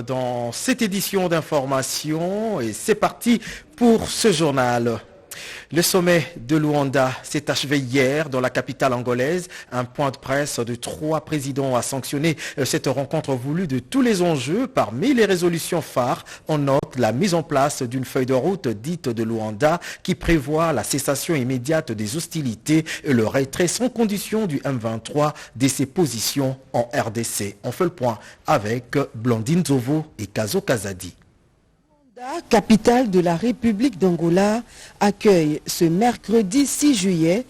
Dans cette édition d'information et c'est parti pour ce journal. Le sommet de Luanda s'est achevé hier dans la capitale angolaise. Un point de presse de 3 présidents a sanctionné cette rencontre voulue de tous les enjeux. Parmi les résolutions phares, on note la mise en place d'une feuille de route dite de Luanda qui prévoit la cessation immédiate des hostilités et le retrait sans condition du M23 de ses positions en RDC. On fait le point avec Blandine Zovo et Kazo Kazadi. La capitale de la République d'Angola accueille ce mercredi 6 juillet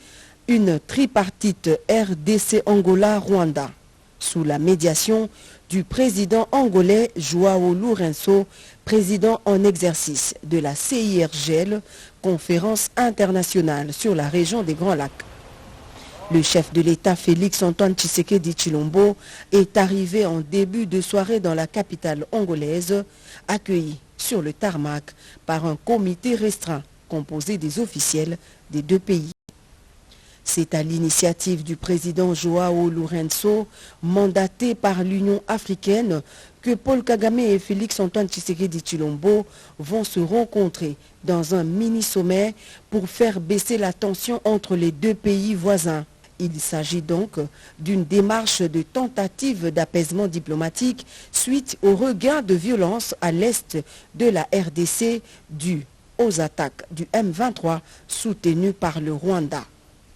une tripartite RDC-Angola-Rwanda sous la médiation du président angolais João Lourenço, président en exercice de la CIRGL, conférence internationale sur la région des Grands Lacs. Le chef de l'État Félix Antoine Tshisekedi Tshilombo est arrivé en début de soirée dans la capitale angolaise, accueilli sur le tarmac par un comité restreint composé des officiels des deux pays. C'est à l'initiative du président João Lourenço, mandaté par l'Union africaine, que Paul Kagame et Félix Antoine Tshisekedi Tshilombo vont se rencontrer dans un mini-sommet pour faire baisser la tension entre les deux pays voisins. Il s'agit donc d'une démarche de tentative d'apaisement diplomatique suite au regain de violence à l'est de la RDC dû aux attaques du M23 soutenues par le Rwanda.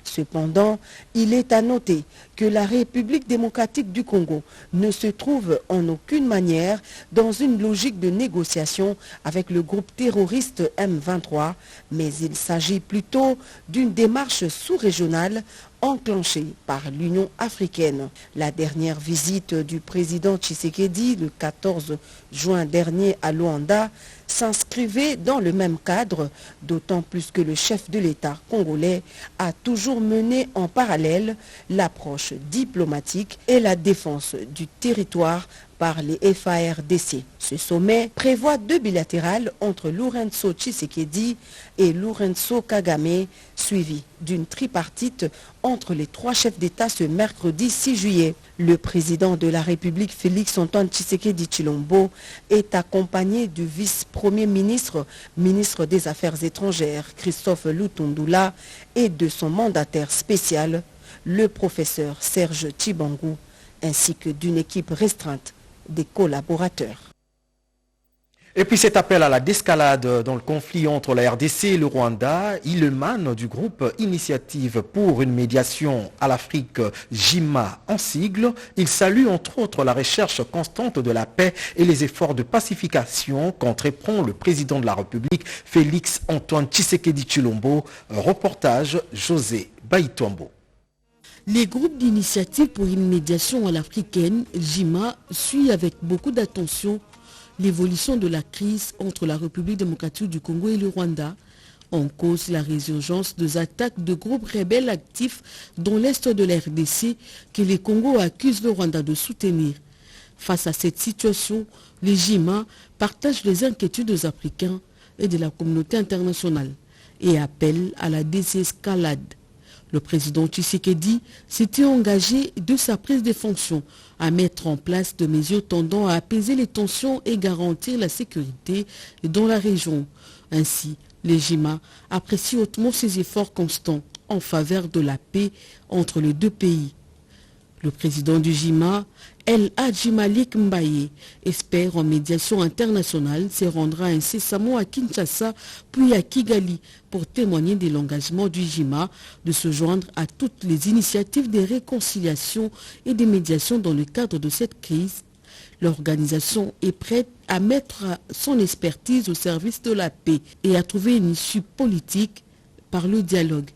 Cependant, il est à noter que la République démocratique du Congo ne se trouve en aucune manière dans une logique de négociation avec le groupe terroriste M23, mais il s'agit plutôt d'une démarche sous-régionale enclenchée par l'Union africaine. La dernière visite du président Tshisekedi le 14 juin dernier à Luanda s'inscrivait dans le même cadre, d'autant plus que le chef de l'État congolais a toujours mené en parallèle l'approche diplomatique et la défense du territoire par les FARDC. Ce sommet prévoit 2 bilatérales entre Lourenço Tshisekedi et Lourenço Kagame, suivi d'une tripartite entre les 3 chefs d'État ce mercredi 6 juillet. Le président de la République Félix Antoine Tshisekedi Tshilombo est accompagné du vice-premier ministre, ministre des Affaires étrangères Christophe Lutundula et de son mandataire spécial, le professeur Serge Tshibangou, ainsi que d'une équipe restreinte des collaborateurs. Et puis cet appel à la désescalade dans le conflit entre la RDC et le Rwanda, il émane du groupe Initiative pour une médiation à l'Afrique, JIMA en sigle. Il salue entre autres la recherche constante de la paix et les efforts de pacification qu'entreprend le président de la République, Félix Antoine Tshisekedi Tshilombo. Reportage José Baïtombo. Les groupes d'initiative pour une médiation à l'africaine, JIMA, suit avec beaucoup d'attention l'évolution de la crise entre la République démocratique du Congo et le Rwanda. En cause la résurgence des attaques de groupes rebelles actifs dans l'est de la RDC que les Congos accusent le Rwanda de soutenir. Face à cette situation, les JIMA partagent les inquiétudes des Africains et de la communauté internationale et appellent à la désescalade. Le président Tshisekedi s'était engagé de sa prise de fonctions à mettre en place des mesures tendant à apaiser les tensions et garantir la sécurité dans la région. Ainsi, les JIMA apprécient hautement ses efforts constants en faveur de la paix entre les deux pays. Le président du JIMA, El Hadji Malik Mbaye, espère en médiation internationale, se rendra incessamment à Kinshasa puis à Kigali pour témoigner de l'engagement du JIMA de se joindre à toutes les initiatives de réconciliation et de médiation dans le cadre de cette crise. L'organisation est prête à mettre son expertise au service de la paix et à trouver une issue politique par le dialogue.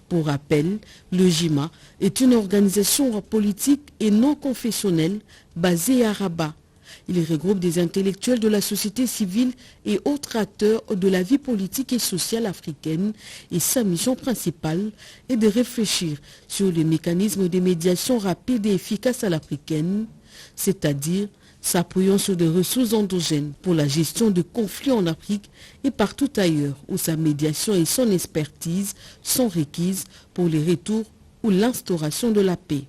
Pour rappel, le JIMA est une organisation politique et non confessionnelle basée à Rabat. Il regroupe des intellectuels de la société civile et autres acteurs de la vie politique et sociale africaine et sa mission principale est de réfléchir sur les mécanismes de médiation rapide et efficace à l'africaine, c'est-à-dire s'appuyant sur des ressources endogènes pour la gestion de conflits en Afrique et partout ailleurs où sa médiation et son expertise sont requises pour les retours ou l'instauration de la paix.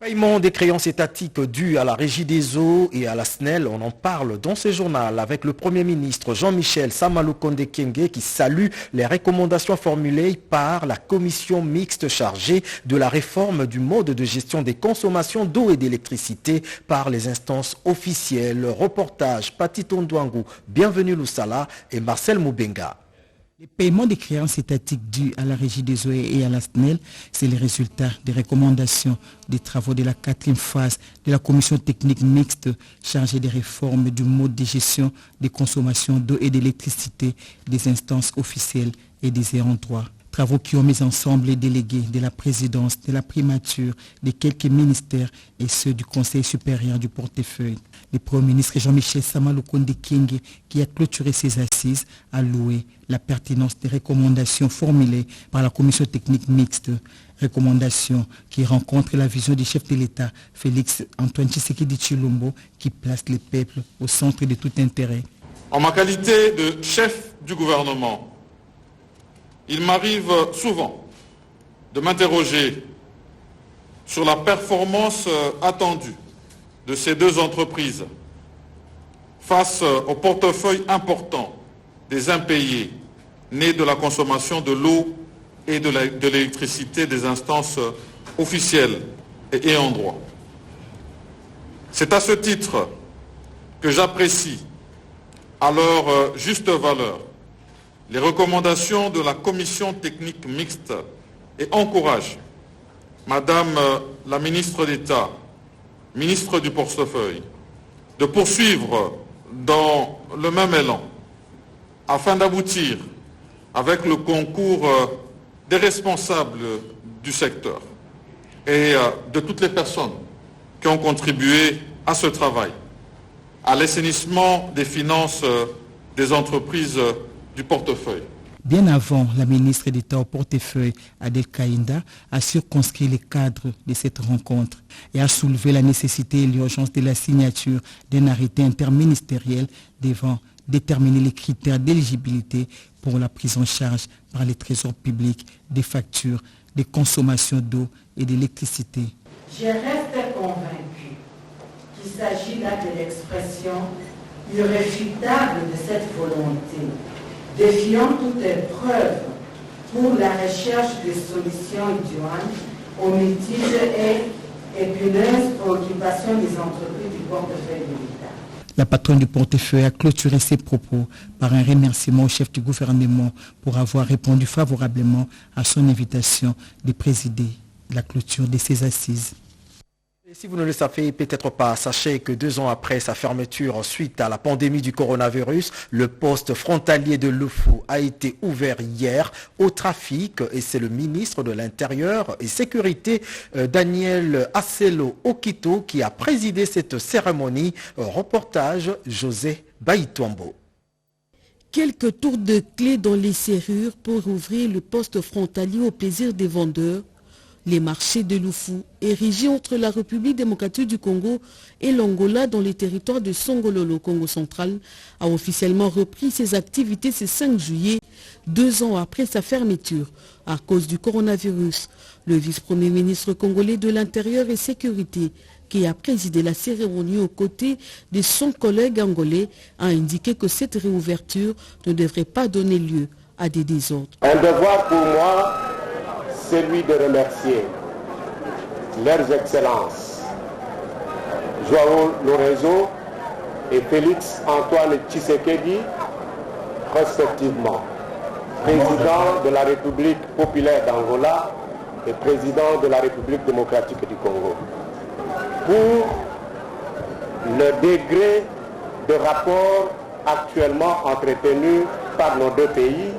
Paiement des créances étatiques dues à la Régie des eaux et à la SNEL, on en parle dans ce journal avec le Premier ministre Jean-Michel Samalukonde Kyenge qui salue les recommandations formulées par la commission mixte chargée de la réforme du mode de gestion des consommations d'eau et d'électricité par les instances officielles. Reportage Pati Tondouangou, Bienvenue Loussala et Marcel Moubenga. Les paiements des créances étatiques dues à la Régie des eaux et à la SNEL, c'est le résultat des recommandations des travaux de la 4e phase de la commission technique mixte chargée des réformes du mode de gestion des consommations d'eau et d'électricité des instances officielles et des ayants droit. Travaux qui ont mis ensemble les délégués de la présidence, de la primature, de quelques ministères et ceux du Conseil supérieur du portefeuille. Le Premier ministre Jean-Michel Samalukonde Kyenge, qui a clôturé ses assises, a loué la pertinence des recommandations formulées par la commission technique mixte. Recommandations qui rencontrent la vision du chef de l'État, Félix Antoine Tshisekedi Tshilombo, qui place les peuples au centre de tout intérêt. En ma qualité de chef du gouvernement, il m'arrive souvent de m'interroger sur la performance attendue de ces deux entreprises face au portefeuille important des impayés nés de la consommation de l'eau et de l'électricité des instances officielles et ayant droit. C'est à ce titre que j'apprécie à leur juste valeur les recommandations de la commission technique mixte et encourage Madame la ministre d'État, ministre du portefeuille, de poursuivre dans le même élan afin d'aboutir avec le concours des responsables du secteur et de toutes les personnes qui ont contribué à ce travail, à l'assainissement des finances des entreprises du portefeuille. Bien avant, la ministre d'État au portefeuille, Adel Kaïnda, a circonscrit les cadres de cette rencontre et a soulevé la nécessité et l'urgence de la signature d'un arrêté interministériel devant déterminer les critères d'éligibilité pour la prise en charge par les trésors publics des factures de consommation d'eau et d'électricité. Je reste convaincu qu'il s'agit là de l'expression irréfutable de cette volonté, défiant toute épreuve pour la recherche de solutions idoines aux multiples et épineuses préoccupations des entreprises du portefeuille de l'État. La patronne du portefeuille a clôturé ses propos par un remerciement au chef du gouvernement pour avoir répondu favorablement à son invitation de présider la clôture de ses assises. Et si vous ne le savez peut-être pas, sachez que 2 ans après sa fermeture suite à la pandémie du coronavirus, le poste frontalier de Lufu a été ouvert hier au trafic et c'est le ministre de l'Intérieur et Sécurité Daniel Asselo Okito qui a présidé cette cérémonie. Reportage José Baïtouambo. Quelques tours de clé dans les serrures pour ouvrir le poste frontalier au plaisir des vendeurs. Les marchés de Lufu, érigés entre la République démocratique du Congo et l'Angola dans les territoires de Songololo, Congo central, a officiellement repris ses activités ce 5 juillet, 2 ans après sa fermeture à cause du coronavirus. Le vice-premier ministre congolais de l'Intérieur et Sécurité, qui a présidé la cérémonie aux côtés de son collègue angolais, a indiqué que cette réouverture ne devrait pas donner lieu à des désordres. Un devoir pour moi, celui de remercier leurs excellences Joao Lorenzo et Félix Antoine Tshisekedi, respectivement, président de la République populaire d'Angola et président de la République démocratique du Congo, pour le degré de rapport actuellement entretenu par nos deux pays,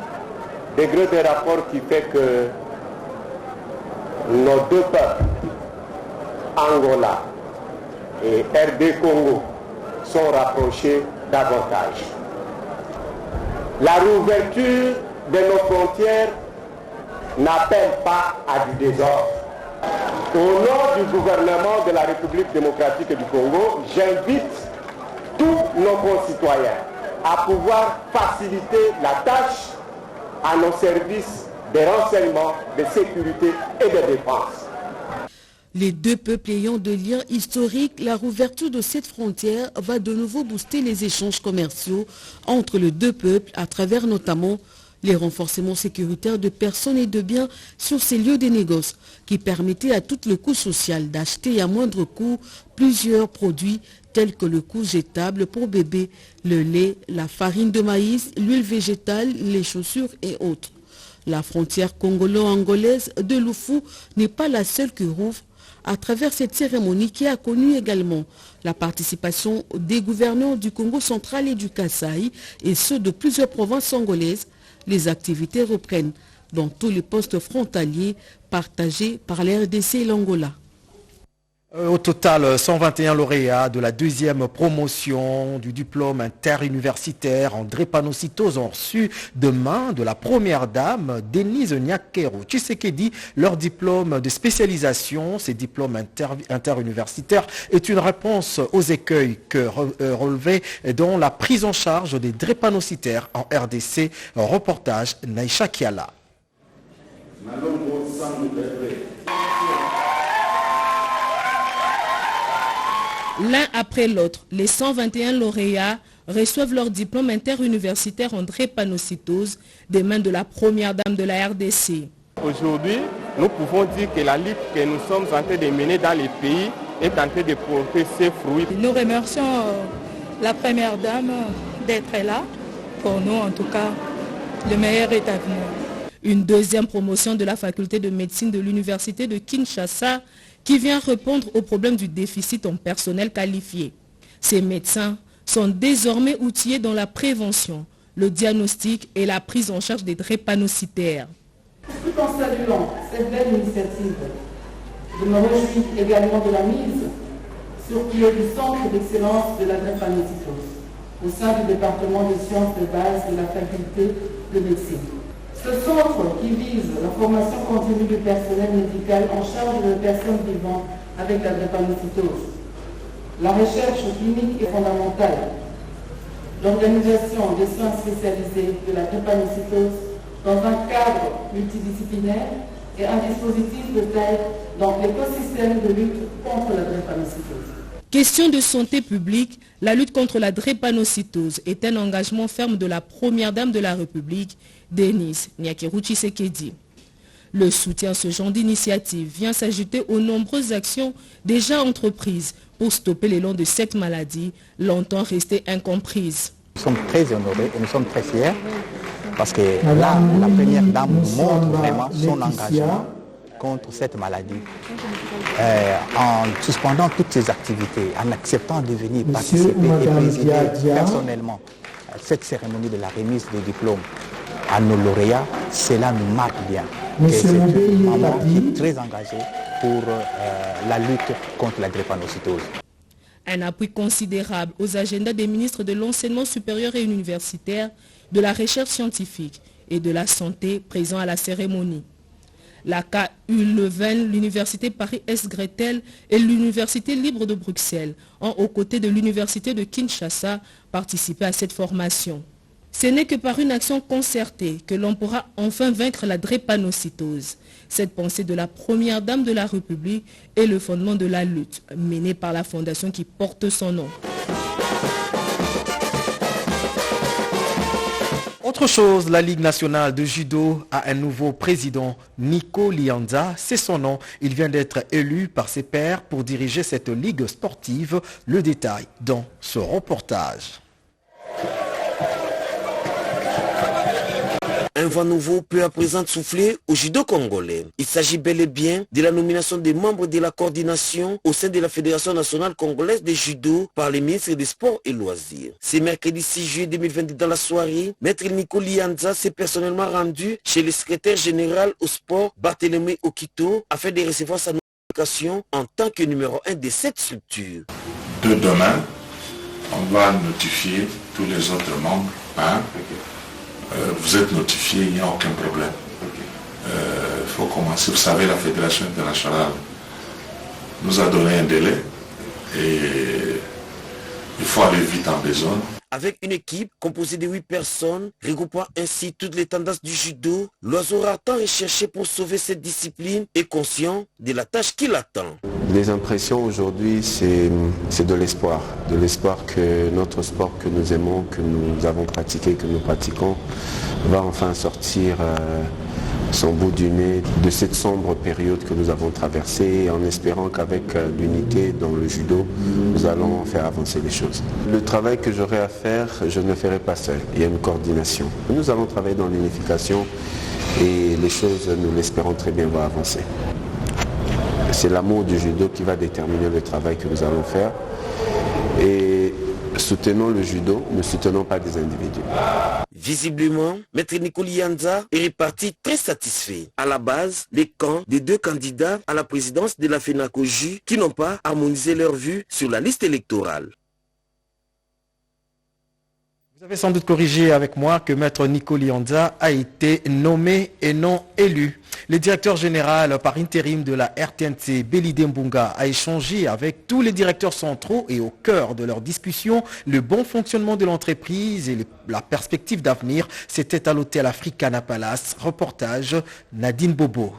degré de rapport qui fait que nos deux peuples, Angola et RD Congo, sont rapprochés davantage. La réouverture de nos frontières n'appelle pas à du désordre. Au nom du gouvernement de la République démocratique du Congo, j'invite tous nos concitoyens à pouvoir faciliter la tâche à nos services de renseignement, de sécurité et de défense. Les deux peuples ayant de liens historiques, la rouverture de cette frontière va de nouveau booster les échanges commerciaux entre les deux peuples à travers notamment les renforcements sécuritaires de personnes et de biens sur ces lieux de négoce qui permettaient à toutes les couches sociales d'acheter à moindre coût plusieurs produits tels que le couche jetable pour bébé, le lait, la farine de maïs, l'huile végétale, les chaussures et autres. La frontière congolo-angolaise de Lufu n'est pas la seule qui rouvre à travers cette cérémonie qui a connu également la participation des gouverneurs du Congo central et du Kasaï et ceux de plusieurs provinces angolaises. Les activités reprennent dans tous les postes frontaliers partagés par la RDC et l'Angola. Au total, 121 lauréats de la deuxième promotion du diplôme interuniversitaire en drépanocytose ont reçu demain de la première dame, Denise Nyakero Tshisekedi, leur diplôme de spécialisation. Ces diplômes interuniversitaires est une réponse aux écueils que relevait dans la prise en charge des drépanocytaires en RDC. Reportage Naïcha Kiala. L'un après l'autre, les 121 lauréats reçoivent leur diplôme interuniversitaire en drépanocytose des mains de la première dame de la RDC. Aujourd'hui, nous pouvons dire que la lutte que nous sommes en train de mener dans les pays est en train de porter ses fruits. Nous remercions la première dame d'être là. Pour nous, en tout cas, le meilleur est à venir. Une deuxième promotion de la faculté de médecine de l'université de Kinshasa qui vient répondre au problème du déficit en personnel qualifié. Ces médecins sont désormais outillés dans la prévention, le diagnostic et la prise en charge des drépanocytaires. Tout en saluant cette belle initiative, je me réjouis également de la mise sur pied du centre d'excellence de la drépanocytose au sein du département des sciences de base de la faculté de médecine. Ce centre qui vise la formation continue du personnel médical en charge de personnes vivant avec la drépanocytose. La recherche clinique est fondamentale. L'organisation des soins spécialisés de la drépanocytose dans un cadre multidisciplinaire est un dispositif de taille dans l'écosystème de lutte contre la drépanocytose. Question de santé publique, la lutte contre la drépanocytose est un engagement ferme de la première dame de la République, Denise Nyakero Tshisekedi. Le soutien à ce genre d'initiative vient s'ajouter aux nombreuses actions déjà entreprises pour stopper l'élan de cette maladie, longtemps restée incomprise. Nous sommes très honorés et nous sommes très fiers parce que là, la première dame nous montre vraiment son engagement contre cette maladie. En suspendant toutes ses activités, en acceptant de venir participer et présider personnellement cette cérémonie de la remise des diplômes à nos lauréats, cela nous marque bien. C'est une maman qui est très engagée pour la lutte contre la drépanocytose. Un appui considérable aux agendas des ministres de l'enseignement supérieur et universitaire, de la recherche scientifique et de la santé présents à la cérémonie. La KU Leuven, l'Université Paris-Est Gretel et l'Université libre de Bruxelles ont, aux côtés de l'Université de Kinshasa, participé à cette formation. Ce n'est que par une action concertée que l'on pourra enfin vaincre la drépanocytose. Cette pensée de la première dame de la République est le fondement de la lutte menée par la fondation qui porte son nom. Autre chose, la Ligue nationale de judo a un nouveau président, Nico Lianza, c'est son nom. Il vient d'être élu par ses pairs pour diriger cette ligue sportive. Le détail dans ce reportage. Un vent nouveau peut à présent souffler au judo congolais. Il s'agit bel et bien de la nomination des membres de la coordination au sein de la Fédération nationale congolaise de judo par les ministres des Sports et Loisirs. C'est mercredi 6 juillet 2022 dans la soirée, Maître Nico Lianza s'est personnellement rendu chez le secrétaire général au sport Barthélémy Okito afin de recevoir sa nomination en tant que numéro 1 de cette structure. De demain, on va notifier tous les autres membres. Vous êtes notifiés, il n'y a aucun problème. Il faut commencer. Vous savez, la Fédération internationale nous a donné un délai et il faut aller vite en besogne. Avec une équipe composée de 8 personnes, regroupant ainsi toutes les tendances du judo, l'oiseau rare tant recherché pour sauver cette discipline est conscient de la tâche qui l'attend. Les impressions aujourd'hui, c'est de l'espoir que notre sport que nous aimons, que nous avons pratiqué, que nous pratiquons, va enfin sortir son bout du nez de cette sombre période que nous avons traversée, en espérant qu'avec l'unité dans le judo, nous allons faire avancer les choses. Le travail que j'aurai à faire, je ne le ferai pas seul. Il y a une coordination. Nous allons travailler dans l'unification et les choses, nous l'espérons très bien, vont avancer. C'est l'amour du judo qui va déterminer le travail que nous allons faire. Et soutenons le judo, ne soutenons pas des individus. Visiblement, Maître Nicoli Yanza est reparti très satisfait. À la base, les camps des 2 candidats à la présidence de la FENACOJU qui n'ont pas harmonisé leur vue sur la liste électorale. Vous avez sans doute corrigé avec moi que Maître Nicoli Yanza a été nommé et non élu. Le directeur général par intérim de la RTNC, Belide Mbunga, a échangé avec tous les directeurs centraux et au cœur de leur discussion, le bon fonctionnement de l'entreprise et la perspective d'avenir. C'était à l'hôtel Africana Palace. Reportage Nadine Bobo.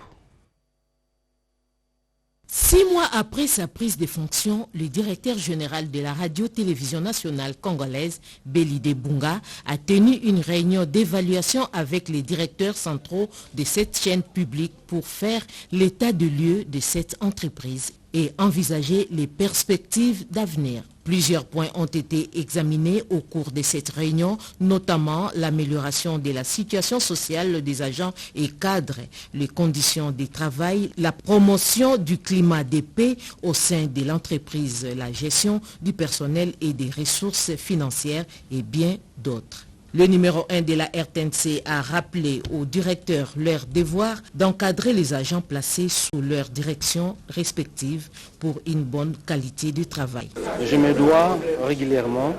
6 mois après sa prise de fonction, le directeur général de la radio-télévision nationale congolaise, Belide Mbunga, a tenu une réunion d'évaluation avec les directeurs centraux de cette chaîne publique pour faire l'état de lieu de cette entreprise et envisager les perspectives d'avenir. Plusieurs points ont été examinés au cours de cette réunion, notamment l'amélioration de la situation sociale des agents et cadres, les conditions de travail, la promotion du climat de paix au sein de l'entreprise, la gestion du personnel et des ressources financières et bien d'autres. Le numéro 1 de la RTNC a rappelé aux directeurs leur devoir d'encadrer les agents placés sous leur direction respective pour une bonne qualité du travail. Je me dois régulièrement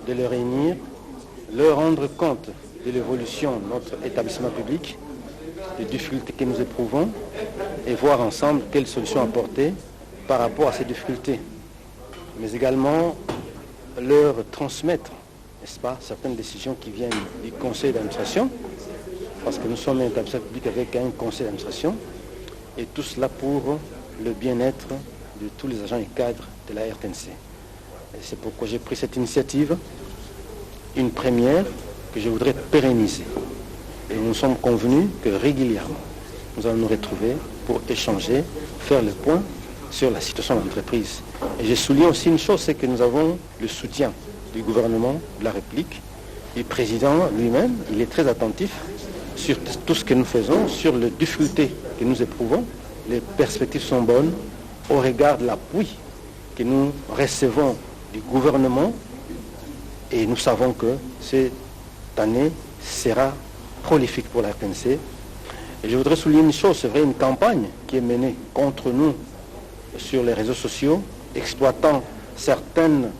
de les réunir, leur rendre compte de l'évolution de notre établissement public, des difficultés que nous éprouvons et voir ensemble quelles solutions apporter par rapport à ces difficultés. Mais également leur transmettre, n'est-ce pas, certaines décisions qui viennent du conseil d'administration, parce que nous sommes un établissement public avec un conseil d'administration, et tout cela pour le bien-être de tous les agents et cadres de la RTNC. Et c'est pourquoi j'ai pris cette initiative, une première que je voudrais pérenniser. Et nous sommes convenus que régulièrement, nous allons nous retrouver pour échanger, faire le point sur la situation de l'entreprise. Et j'ai souligné aussi une chose, c'est que nous avons le soutien du gouvernement de la République. Le président lui-même, il est très attentif sur tout ce que nous faisons, sur les difficultés que nous éprouvons. Les perspectives sont bonnes au regard de l'appui que nous recevons du gouvernement et nous savons que cette année sera prolifique pour la RTNC. Et je voudrais souligner une chose, c'est vrai, une campagne qui est menée contre nous sur les réseaux sociaux, exploitant certaines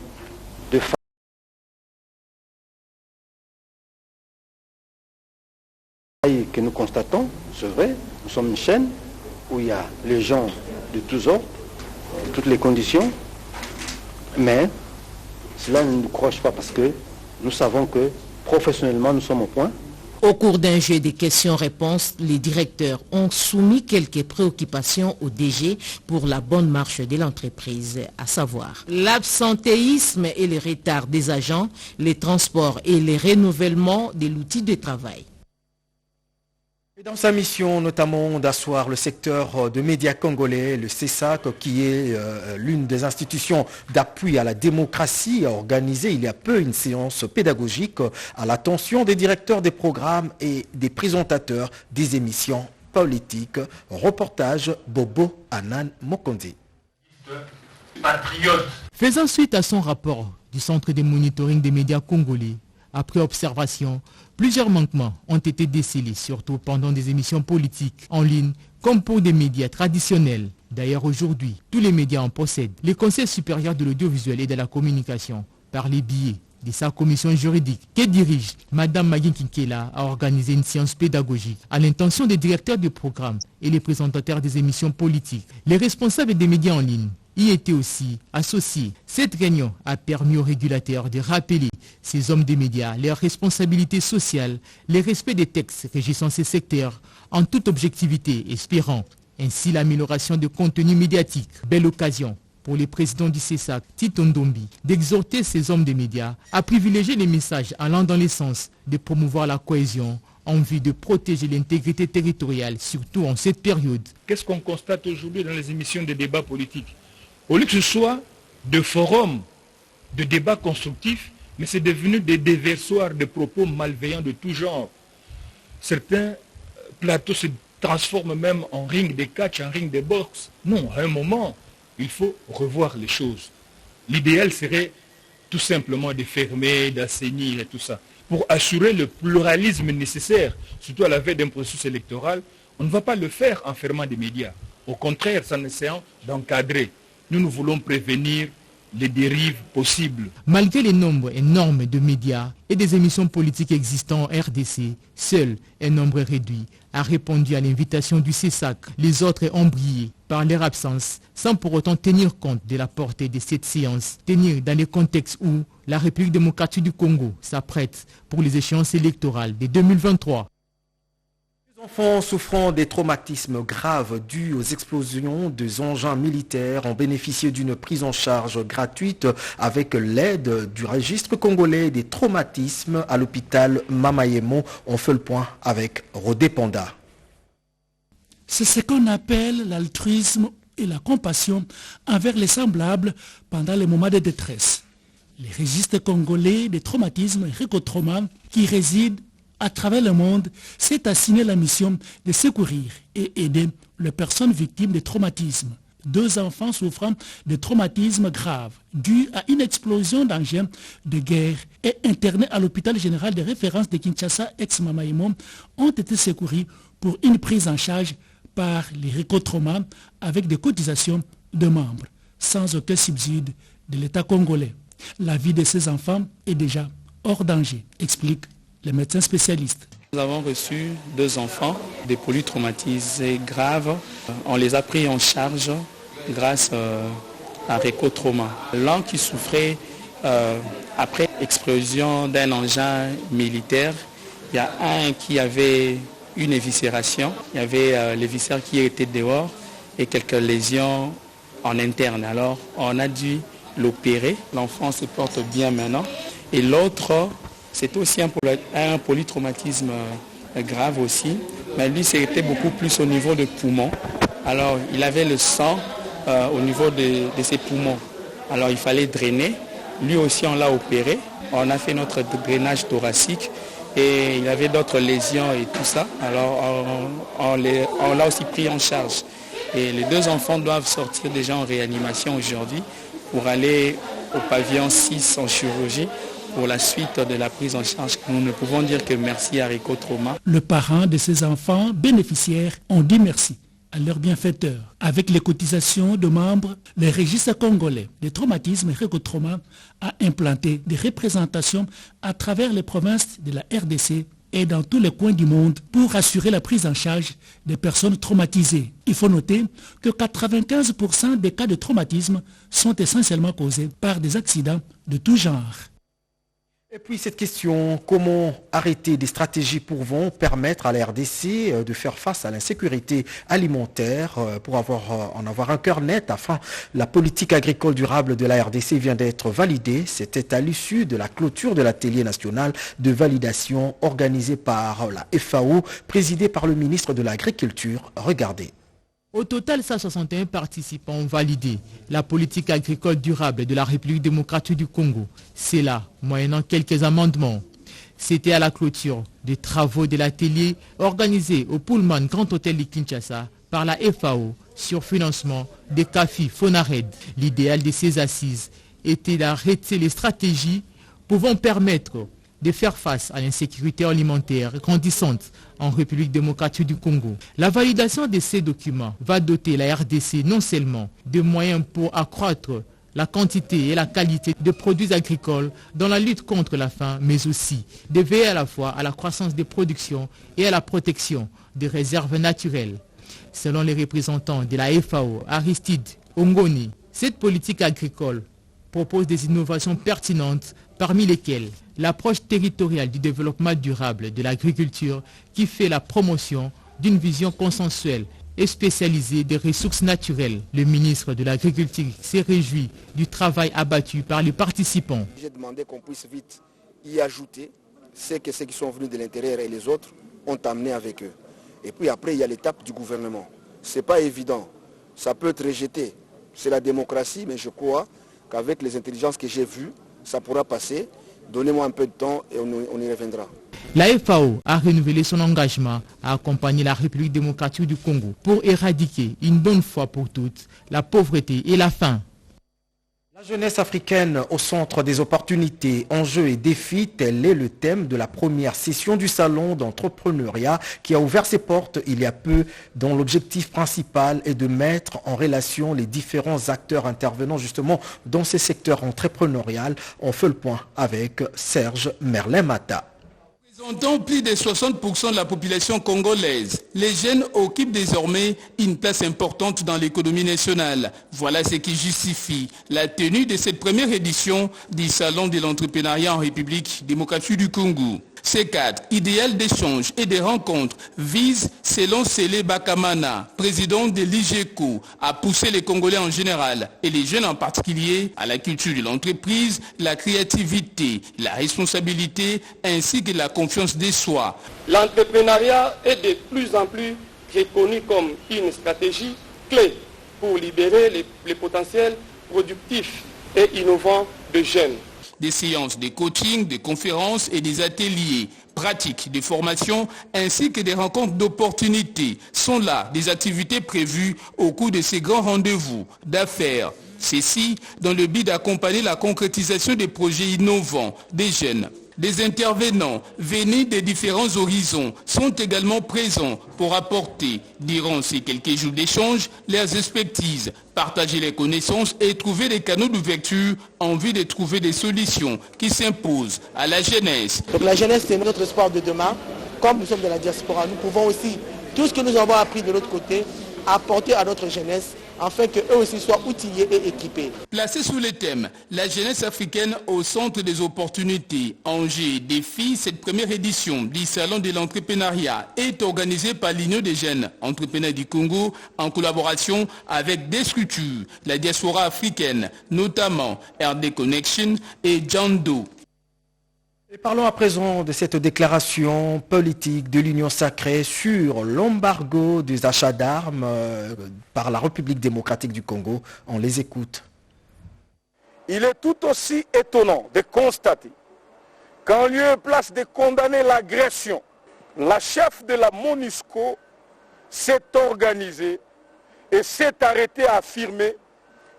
de que nous constatons, c'est vrai, nous sommes une chaîne où il y a les gens de tous ordres, de toutes les conditions, mais cela ne nous croche pas parce que nous savons que professionnellement nous sommes au point. Au cours d'un jeu de questions-réponses, les directeurs ont soumis quelques préoccupations au DG pour la bonne marche de l'entreprise, à savoir l'absentéisme et le retard des agents, les transports et les renouvellements de l'outil de travail. Et dans sa mission notamment d'asseoir le secteur de médias congolais, le CESAC, qui est l'une des institutions d'appui à la démocratie, a organisé il y a peu une séance pédagogique à l'attention des directeurs des programmes et des présentateurs des émissions politiques. Reportage Bobo Anan Mokondi. Patriote. Faisant suite à son rapport du Centre de monitoring des médias congolais, après observation, plusieurs manquements ont été décelés, surtout pendant des émissions politiques en ligne, comme pour des médias traditionnels. D'ailleurs, aujourd'hui, tous les médias en possèdent. Le Conseil supérieur de l'audiovisuel et de la communication, par les biais de sa commission juridique, que dirige Mme Magin Kinkela, a organisé une séance pédagogique à l'intention des directeurs du programme et les présentateurs des émissions politiques. Les responsables des médias en ligne y étaient aussi associés. Cette réunion a permis aux régulateurs de rappeler ces hommes des médias leurs responsabilités sociales, le respect des textes régissant ces secteurs en toute objectivité, espérant ainsi l'amélioration du contenu médiatique. Belle occasion pour le président du CESAC, Tito Ndombi, d'exhorter ces hommes des médias à privilégier les messages allant dans le sens de promouvoir la cohésion en vue de protéger l'intégrité territoriale, surtout en cette période. Qu'est-ce qu'on constate aujourd'hui dans les émissions de débats politiques? Au lieu que ce soit de forums, de débats constructifs, mais c'est devenu des déversoirs de propos malveillants de tout genre. Certains plateaux se transforment même en ring de catch, en ring de boxe. Non, à un moment, il faut revoir les choses. L'idéal serait tout simplement de fermer, d'assainir et tout ça. Pour assurer le pluralisme nécessaire, surtout à la veille d'un processus électoral, on ne va pas le faire en fermant des médias. Au contraire, c'est en essayant d'encadrer. Nous voulons prévenir les dérives possibles. Malgré les nombres énormes de médias et des émissions politiques existants en RDC, seul un nombre réduit a répondu à l'invitation du CESAC. Les autres ont brillé par leur absence, sans pour autant tenir compte de la portée de cette séance, tenir dans le contexte où la République démocratique du Congo s'apprête pour les échéances électorales de 2023. Les enfants souffrant des traumatismes graves dus aux explosions des engins militaires ont bénéficié d'une prise en charge gratuite avec l'aide du registre congolais des traumatismes à l'hôpital Mamayemo. On fait le point avec Rodé Panda. C'est ce qu'on appelle l'altruisme et la compassion envers les semblables pendant les moments de détresse. Les registres congolais des traumatismes et Récotrauma qui résident à travers le monde s'est assigné la mission de secourir et aider les personnes victimes de traumatismes. 2 enfants souffrant de traumatismes graves dus à une explosion d'engins de guerre et internés à l'hôpital général de référence de Kinshasa ex-Mamayemo ont été secourus pour une prise en charge par les Récotrauma avec des cotisations de membres, sans aucun subside de l'État congolais. La vie de ces enfants est déjà hors danger, explique les médecins spécialistes. Nous avons reçu 2 enfants, des polytraumatisés graves. On les a pris en charge grâce à Récotrauma. L'un qui souffrait après explosion d'un engin militaire, il y a un qui avait une éviscération, il y avait les viscères qui étaient dehors et quelques lésions en interne. Alors on a dû l'opérer. L'enfant se porte bien maintenant. Et l'autre, c'est aussi un polytraumatisme grave aussi, mais lui c'était beaucoup plus au niveau des poumons. Alors il avait le sang au niveau de ses poumons. Alors il fallait drainer. Lui aussi on l'a opéré. On a fait notre drainage thoracique et il avait d'autres lésions et tout ça. Alors on l'a aussi pris en charge. Et les 2 enfants doivent sortir déjà en réanimation aujourd'hui pour aller au pavillon 6 en chirurgie. Pour la suite de la prise en charge, nous ne pouvons dire que merci à Récotrauma. Les parents de ces enfants bénéficiaires ont dit merci à leurs bienfaiteurs. Avec les cotisations de membres, le registre congolais des traumatismes et Récotrauma a implanté des représentations à travers les provinces de la RDC et dans tous les coins du monde pour assurer la prise en charge des personnes traumatisées. Il faut noter que 95% des cas de traumatisme sont essentiellement causés par des accidents de tout genre. Et puis cette question, comment arrêter des stratégies pouvant permettre à la RDC de faire face à l'insécurité alimentaire pour en avoir un cœur net afin la politique agricole durable de la RDC vient d'être validée. C'était à l'issue de la clôture de l'atelier national de validation organisé par la FAO, présidé par le ministre de l'Agriculture. Regardez. Au total, 161 participants ont validé la politique agricole durable de la République démocratique du Congo. C'est là, moyennant quelques amendements. C'était à la clôture des travaux de l'atelier organisé au Pullman Grand Hôtel de Kinshasa par la FAO sur financement des CAFI Fonared. L'idéal de ces assises était d'arrêter les stratégies pouvant permettre de faire face à l'insécurité alimentaire grandissante en République démocratique du Congo. La validation de ces documents va doter la RDC non seulement de moyens pour accroître la quantité et la qualité de produits agricoles dans la lutte contre la faim, mais aussi de veiller à la fois à la croissance des productions et à la protection des réserves naturelles. Selon les représentants de la FAO, Aristide Ongoni, Cette politique agricole propose des innovations pertinentes, parmi lesquelles l'approche territoriale du développement durable de l'agriculture qui fait la promotion d'une vision consensuelle et spécialisée des ressources naturelles. Le ministre de l'Agriculture s'est réjoui du travail abattu par les participants. J'ai demandé qu'on puisse vite y ajouter ceux qui sont venus de l'intérieur et les autres ont amené avec eux. Et puis après, il y a l'étape du gouvernement. Ce n'est pas évident, ça peut être rejeté. C'est la démocratie, mais je crois qu'avec les intelligences que j'ai vues, ça pourra passer. Donnez-moi un peu de temps et on y reviendra. La FAO a renouvelé son engagement à accompagner la République démocratique du Congo pour éradiquer une bonne fois pour toutes la pauvreté et la faim. La jeunesse africaine au centre des opportunités, enjeux et défis, tel est le thème de la première session du salon d'entrepreneuriat qui a ouvert ses portes il y a peu, dont l'objectif principal est de mettre en relation les différents acteurs intervenant justement dans ces secteurs entrepreneuriaux. On fait le point avec Serge Merlin-Mata. Représentant plus de 60% de la population congolaise, les jeunes occupent désormais une place importante dans l'économie nationale. Voilà ce qui justifie la tenue de cette première édition du Salon de l'entrepreneuriat en République démocratique du Congo. Ce cadre idéal d'échange et de rencontres vise, selon Sélé Bakamana, président de l'IGECO, à pousser les Congolais en général et les jeunes en particulier à la culture de l'entreprise, la créativité, la responsabilité ainsi que la confiance de soi. L'entrepreneuriat est de plus en plus reconnu comme une stratégie clé pour libérer les potentiels productifs et innovants de jeunes. Des séances de coaching, des conférences et des ateliers pratiques de formation ainsi que des rencontres d'opportunités sont là des activités prévues au cours de ces grands rendez-vous d'affaires. Ceci dans le but d'accompagner la concrétisation des projets innovants des jeunes. Des intervenants venus des différents horizons sont également présents pour apporter, durant ces quelques jours d'échange, leurs expertises, partager les connaissances et trouver des canaux d'ouverture en vue de trouver des solutions qui s'imposent à la jeunesse. Donc la jeunesse, c'est notre espoir de demain. Comme nous sommes de la diaspora, nous pouvons aussi, tout ce que nous avons appris de l'autre côté, apporter à notre jeunesse afin qu'eux aussi soient outillés et équipés. Placé sous le thème « La jeunesse africaine au centre des opportunités, enjeux et défis », cette première édition du Salon de l'entrepreneuriat est organisée par l'Union des jeunes entrepreneurs du Congo en collaboration avec des structures, la diaspora africaine, notamment RD Connection et Jando. Et parlons à présent de cette déclaration politique de l'Union sacrée sur l'embargo des achats d'armes par la République démocratique du Congo. On les écoute. Il est tout aussi étonnant de constater qu'en lieu et place de condamner l'agression, la chef de la MONUSCO s'est organisée et s'est arrêtée à affirmer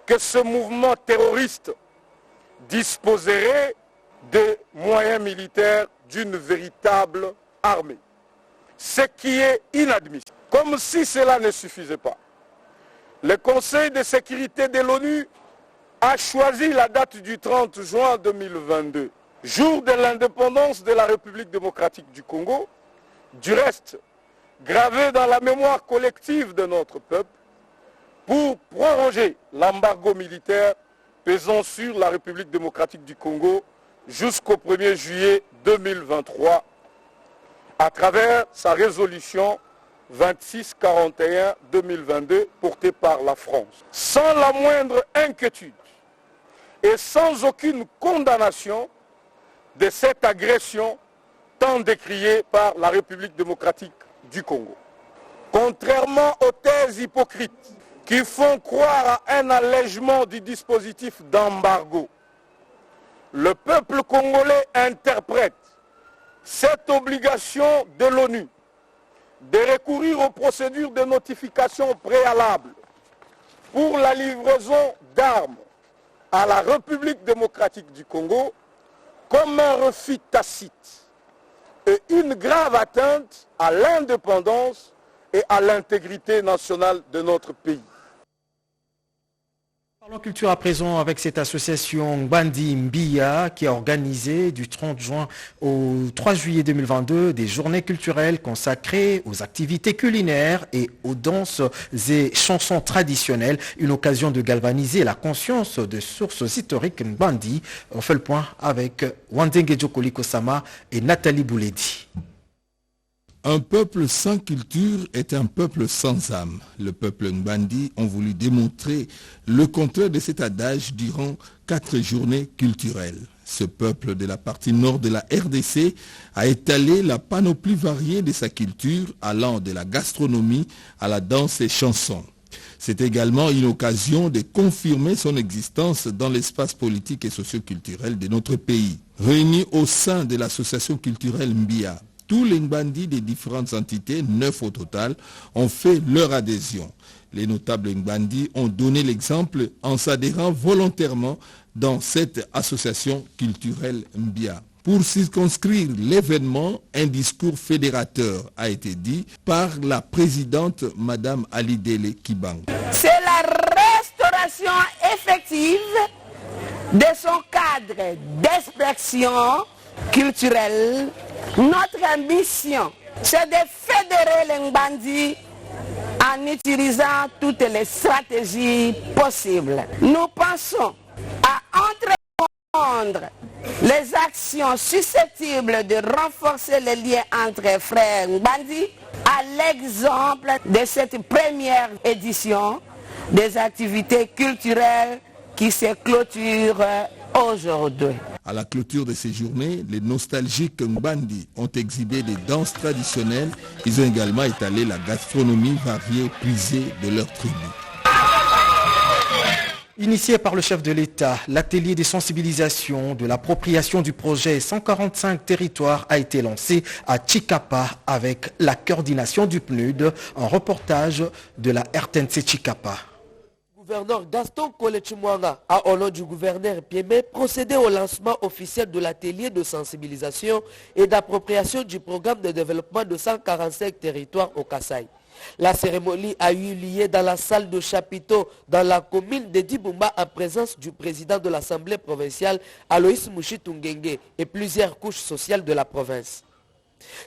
que ce mouvement terroriste disposerait des moyens militaires d'une véritable armée. Ce qui est inadmissible. Comme si cela ne suffisait pas. Le Conseil de sécurité de l'ONU a choisi la date du 30 juin 2022, jour de l'indépendance de la République démocratique du Congo, du reste gravé dans la mémoire collective de notre peuple, pour proroger l'embargo militaire pesant sur la République démocratique du Congo jusqu'au 1er juillet 2023 à travers sa résolution 2641-2022 portée par la France. Sans la moindre inquiétude et sans aucune condamnation de cette agression tant décriée par la République démocratique du Congo. Contrairement aux thèses hypocrites qui font croire à un allègement du dispositif d'embargo, le peuple congolais interprète cette obligation de l'ONU de recourir aux procédures de notification préalable pour la livraison d'armes à la République démocratique du Congo comme un refus tacite et une grave atteinte à l'indépendance et à l'intégrité nationale de notre pays. Parlons culture à présent avec cette association Ngbandi Mbia qui a organisé du 30 juin au 3 juillet 2022 des journées culturelles consacrées aux activités culinaires et aux danses et chansons traditionnelles. Une occasion de galvaniser la conscience de sources historiques Ngbandi. On fait le point avec Wandenge Jokoli Kosama et Nathalie Bouledi. Un peuple sans culture est un peuple sans âme. Le peuple Ngbandi ont voulu démontrer le contraire de cet adage durant 4 journées culturelles. Ce peuple de la partie nord de la RDC a étalé la panoplie variée de sa culture, allant de la gastronomie à la danse et chansons. C'est également une occasion de confirmer son existence dans l'espace politique et socio-culturel de notre pays. Réunis au sein de l'association culturelle Mbia, tous les Ngbandi des différentes entités, 9 au total, ont fait leur adhésion. Les notables Ngbandi ont donné l'exemple en s'adhérant volontairement dans cette association culturelle Mbia. Pour circonscrire l'événement, un discours fédérateur a été dit par la présidente Madame Alidele Kibang. C'est la restauration effective de son cadre d'expression culturelle. Notre ambition, c'est de fédérer les Ngbandi en utilisant toutes les stratégies possibles. Nous pensons à entreprendre les actions susceptibles de renforcer les liens entre frères Ngbandi, à l'exemple de cette première édition des activités culturelles qui se clôturent aujourd'hui. À la clôture de ces journées, les nostalgiques Ngbandi ont exhibé des danses traditionnelles. Ils ont également étalé la gastronomie variée prisée de leur tribu. Initié par le chef de l'État, l'atelier de sensibilisation de l'appropriation du projet 145 territoires a été lancé à Chikapa avec la coordination du PNUD, un reportage de la RTNC Chikapa. Le gouverneur Gaston Kolechimwanga a, au nom du gouverneur Piemé, procédé au lancement officiel de l'atelier de sensibilisation et d'appropriation du programme de développement de 145 territoires au Kasaï. La cérémonie a eu lieu dans la salle de chapiteau dans la commune de Dibumba en présence du président de l'Assemblée provinciale Aloïs Mouchitungenge et plusieurs couches sociales de la province.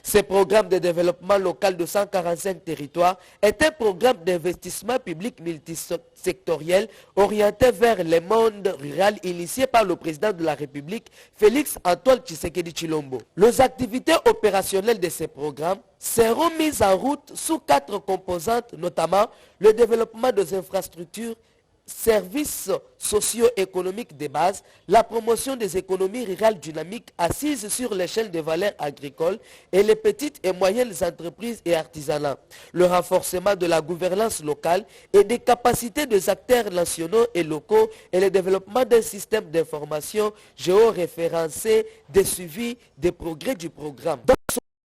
Ce programme de développement local de 145 territoires est un programme d'investissement public multisectoriel orienté vers le monde rural initié par le président de la République, Félix Antoine Tshisekedi Tshilombo. Les activités opérationnelles de ce programme seront mises en route sous 4 composantes, notamment le développement des infrastructures, services socio-économiques de base, la promotion des économies rurales dynamiques assises sur l'échelle des valeurs agricoles et les petites et moyennes entreprises et artisanats, le renforcement de la gouvernance locale et des capacités des acteurs nationaux et locaux et le développement d'un système d'information géoréférencé de suivi des progrès du programme. Dans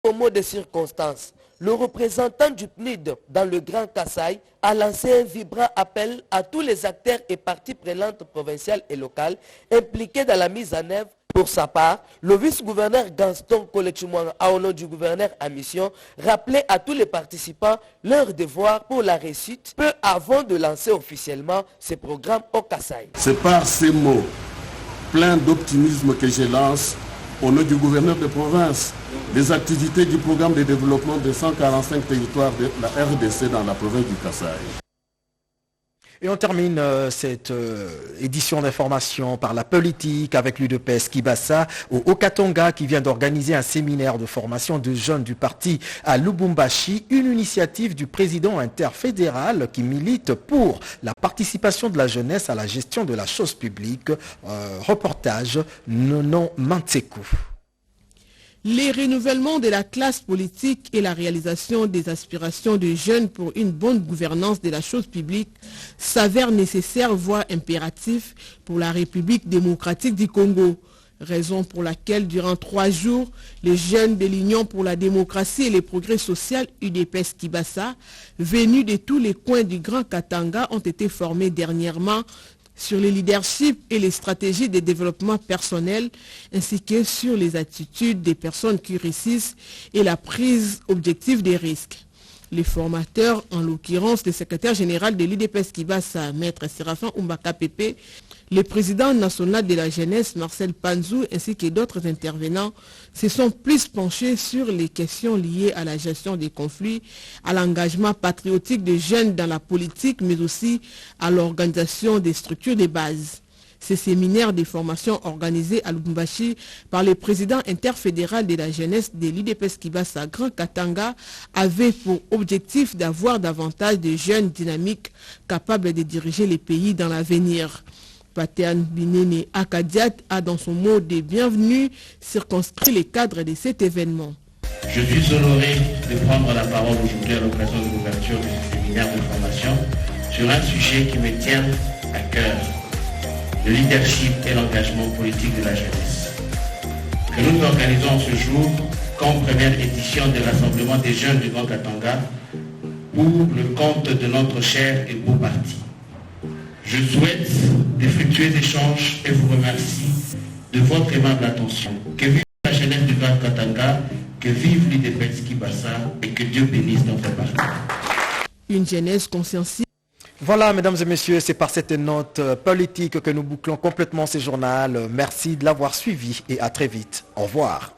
ce mot de circonstances, le représentant du PNUD dans le Grand Kasaï a lancé un vibrant appel à tous les acteurs et parties prenantes provinciales et locales impliqués dans la mise en œuvre. Pour sa part, le vice-gouverneur Gaston Kolechimwanga, au nom du gouverneur à mission, rappelait à tous les participants leur devoir pour la réussite peu avant de lancer officiellement ce programme au Kasaï. C'est par ces mots pleins d'optimisme que je lance au nom du gouverneur de province des activités du programme de développement de 145 territoires de la RDC dans la province du Kasaï. Et on termine cette édition d'information par la politique avec l'UDPS Kibasa au Haut-Katanga qui vient d'organiser un séminaire de formation de jeunes du parti à Lubumbashi, une initiative du président interfédéral qui milite pour la participation de la jeunesse à la gestion de la chose publique. Reportage Nonon Mantsekou. Les renouvellements de la classe politique et la réalisation des aspirations des jeunes pour une bonne gouvernance de la chose publique s'avèrent nécessaires, voire impératifs pour la République démocratique du Congo. Raison pour laquelle, durant 3 jours, les jeunes de l'Union pour la démocratie et les progrès social UDPS Kibasa, venus de tous les coins du Grand Katanga, ont été formés dernièrement sur le leadership et les stratégies de développement personnel, ainsi que sur les attitudes des personnes qui réussissent et la prise objective des risques. Les formateurs, en l'occurrence le secrétaire général de l'UDPS Kibasa, Maître Séraphin Umbaka Pépé, le président national de la jeunesse, Marcel Panzou, ainsi que d'autres intervenants, se sont plus penchés sur les questions liées à la gestion des conflits, à l'engagement patriotique des jeunes dans la politique, mais aussi à l'organisation des structures de base. Ces séminaires de formation organisés à Lubumbashi par le président interfédéral de la jeunesse de l'UDPS Kibasa, Grand Katanga, avaient pour objectif d'avoir davantage de jeunes dynamiques capables de diriger les pays dans l'avenir. Patean Binene Akadiat a dans son mot de bienvenue circonscrit les cadres de cet événement. Je suis honoré de prendre la parole aujourd'hui à l'occasion de l'ouverture de ce séminaire de formation sur un sujet qui me tient à cœur, le leadership et l'engagement politique de la jeunesse, que nous organisons ce jour comme première édition de l'Assemblement des jeunes du Grand Katanga pour le compte de notre cher et beau parti. Je souhaite de fructueux échanges et vous remercie de votre aimable attention. Que vive la jeunesse du Grand Katanga, que vive l'UDPS Kibasa et que Dieu bénisse notre parti. Une jeunesse consciencieuse. Voilà, mesdames et messieurs, c'est par cette note politique que nous bouclons complètement ce journal. Merci de l'avoir suivi et à très vite. Au revoir.